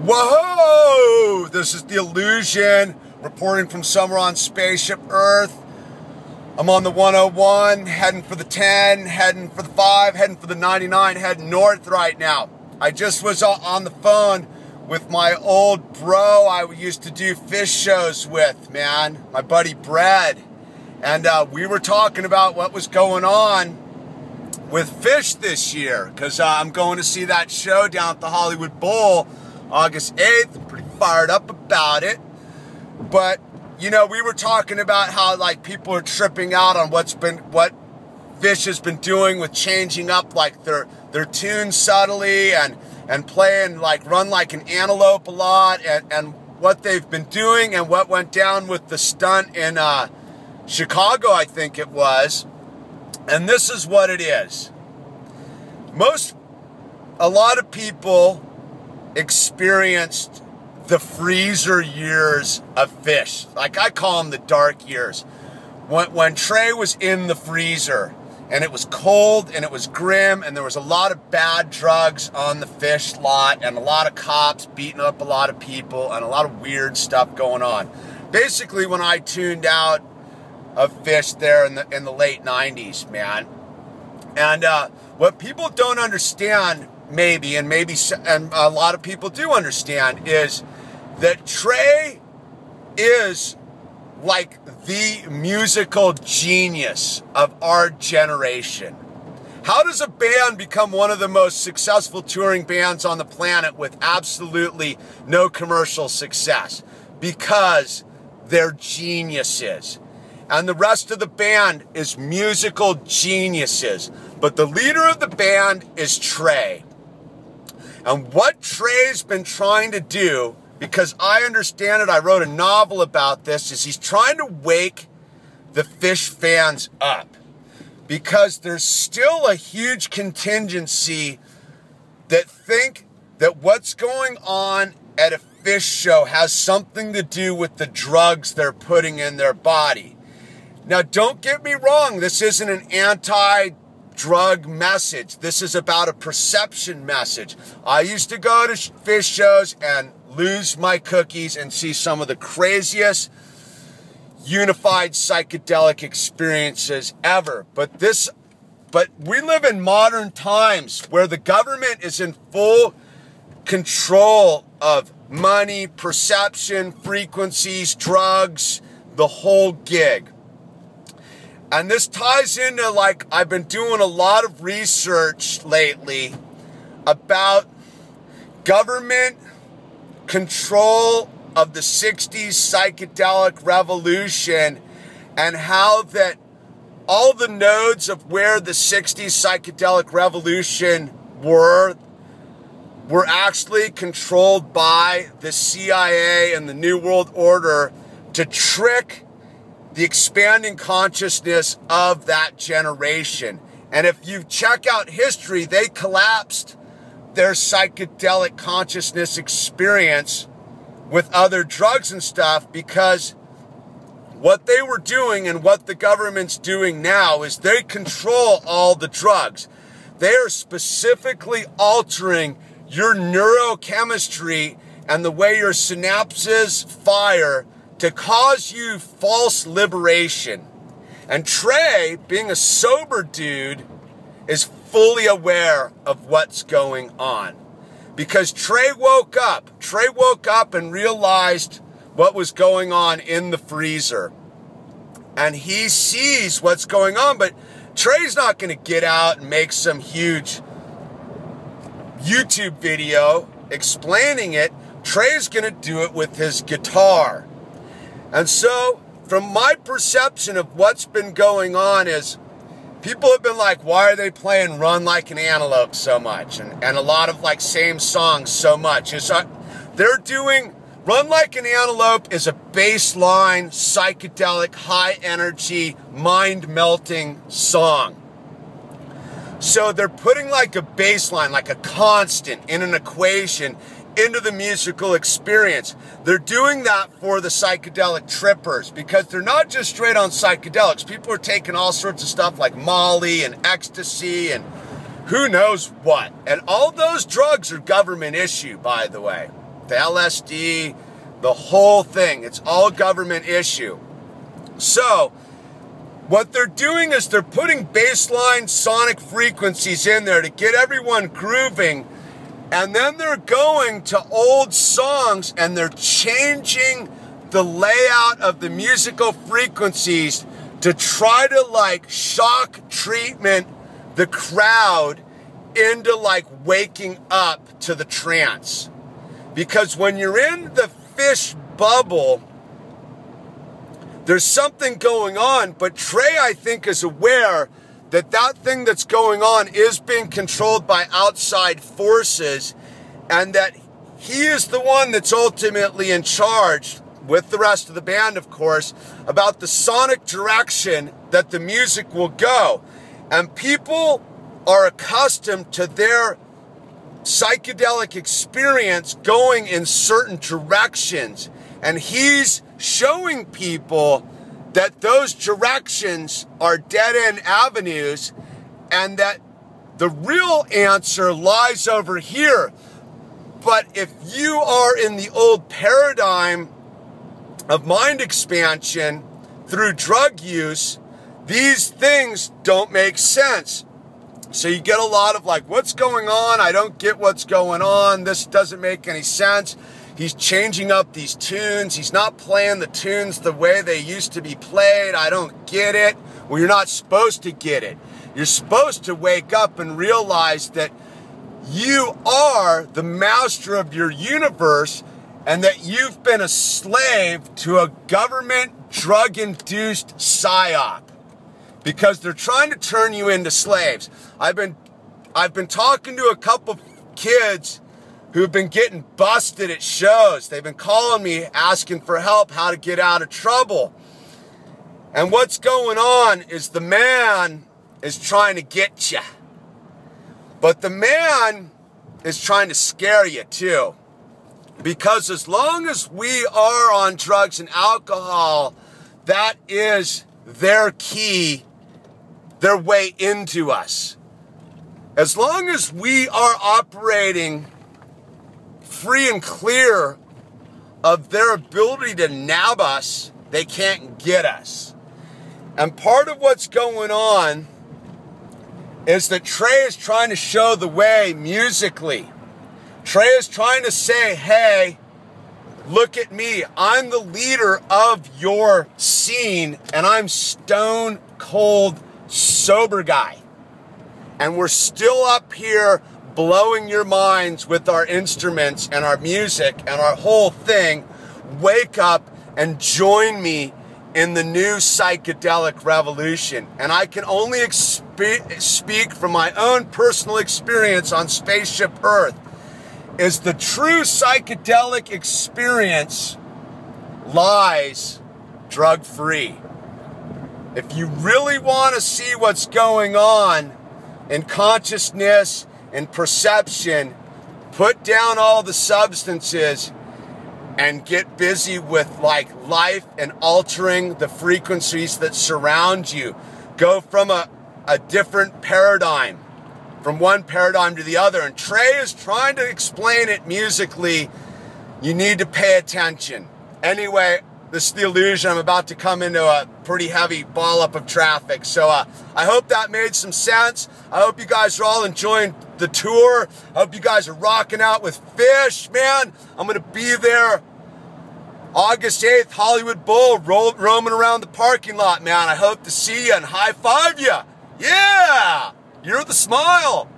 Whoa! This is the Illusion, reporting from somewhere on Spaceship Earth. I'm on the 101, heading for the 10, heading for the 5, heading for the 99, heading north right now. I just was on the phone with my old bro I used to do Phish shows with, man, my buddy Brad. And we were talking about what was going on with Phish this year, because I'm going to see that show down at the Hollywood Bowl August 8th. I'm pretty fired up about it. But, you know, we were talking about how, like, people are tripping out on what Phish has been doing with changing up, like, their tunes subtly and playing, like, Run Like an Antelope a lot, and what they've been doing and what went down with the stunt in Chicago, I think it was. And this is what it is. A lot of people experienced the freezer years of Phish. Like, I call them the dark years. When Trey was in the freezer and it was cold and it was grim and there was a lot of bad drugs on the Phish lot and a lot of cops beating up a lot of people and a lot of weird stuff going on. Basically, when I tuned out of Phish there in the late 90s, man. And what people don't understand, maybe a lot of people do understand, is that Trey is like the musical genius of our generation. How does a band become one of the most successful touring bands on the planet with absolutely no commercial success? Because they're geniuses. And the rest of the band is musical geniuses. But the leader of the band is Trey. And what Trey's been trying to do, because I understand it, I wrote a novel about this, is he's trying to wake the Phish fans up. Because there's still a huge contingency that think that what's going on at a Phish show has something to do with the drugs they're putting in their body. Now, don't get me wrong, this isn't an anti-drug message. This is about a perception message. I used to go to Phish shows and lose my cookies and see some of the craziest unified psychedelic experiences ever. But we live in modern times where the government is in full control of money, perception, frequencies, drugs, the whole gig. And this ties into, like, I've been doing a lot of research lately about government control of the 60s psychedelic revolution and how that all the nodes of where the 60s psychedelic revolution were actually controlled by the CIA and the New World Order to trick the expanding consciousness of that generation. And if you check out history, they collapsed their psychedelic consciousness experience with other drugs and stuff, because what they were doing and what the government's doing now is they control all the drugs. They are specifically altering your neurochemistry and the way your synapses fire to cause you false liberation. And Trey, being a sober dude, is fully aware of what's going on. Because Trey woke up and realized what was going on in the freezer. And he sees what's going on, but Trey's not going to get out and make some huge YouTube video explaining it. Trey's going to do it with his guitar. And so, from my perception of what's been going on is, people have been like, why are they playing Run Like an Antelope so much? And a lot of, like, same songs so much. They're doing, Run Like an Antelope is a baseline, psychedelic, high energy, mind-melting song. So they're putting like a baseline, like a constant in an equation into the musical experience. They're doing that for the psychedelic trippers, because they're not just straight on psychedelics. People are taking all sorts of stuff like Molly and ecstasy and who knows what. And all those drugs are government issue, by the way. the LSD, the whole thing. It's all government issue. So what they're doing is they're putting baseline sonic frequencies in there to get everyone grooving, and then they're going to old songs and they're changing the layout of the musical frequencies to try to like shock treatment the crowd into like waking up to the trance. Because when you're in the Phish bubble, there's something going on, but Trey, I think, is aware that that thing that's going on is being controlled by outside forces, and that he is the one that's ultimately in charge, with the rest of the band, of course, about the sonic direction that the music will go. And people are accustomed to their psychedelic experience going in certain directions. And he's showing people that those directions are dead-end avenues, and that the real answer lies over here. But if you are in the old paradigm of mind expansion through drug use, these things don't make sense. So you get a lot of like, what's going on? I don't get what's going on. This doesn't make any sense. He's changing up these tunes. He's not playing the tunes the way they used to be played. I don't get it. Well, you're not supposed to get it. You're supposed to wake up and realize that you are the master of your universe, and that you've been a slave to a government drug-induced psyop, because they're trying to turn you into slaves. I've been talking to a couple kids who've been getting busted at shows. They've been calling me asking for help, how to get out of trouble. And what's going on is the man is trying to get you. But the man is trying to scare you too. Because as long as we are on drugs and alcohol, that is their key, their way into us. As long as we are operating free and clear of their ability to nab us, they can't get us. And part of what's going on is that Trey is trying to show the way musically. Trey is trying to say, hey, look at me. I'm the leader of your scene, and I'm stone cold sober guy. And we're still up here blowing your minds with our instruments and our music and our whole thing. Wake up and join me in the new psychedelic revolution. And I can only speak from my own personal experience on Spaceship Earth, is the true psychedelic experience lies drug-free. If you really want to see what's going on in consciousness and perception, put down all the substances and get busy with like life and altering the frequencies that surround you. Go from a different paradigm, from one paradigm to the other. And Trey is trying to explain it musically. You need to pay attention. Anyway, this is The Illusion. I'm about to come into a pretty heavy ball up of traffic. So I hope that made some sense. I hope you guys are all enjoying the tour. I hope you guys are rocking out with Phish, man. I'm going to be there August 8th, Hollywood Bowl, roaming around the parking lot, man. I hope to see you and high five you. Yeah, you're the smile.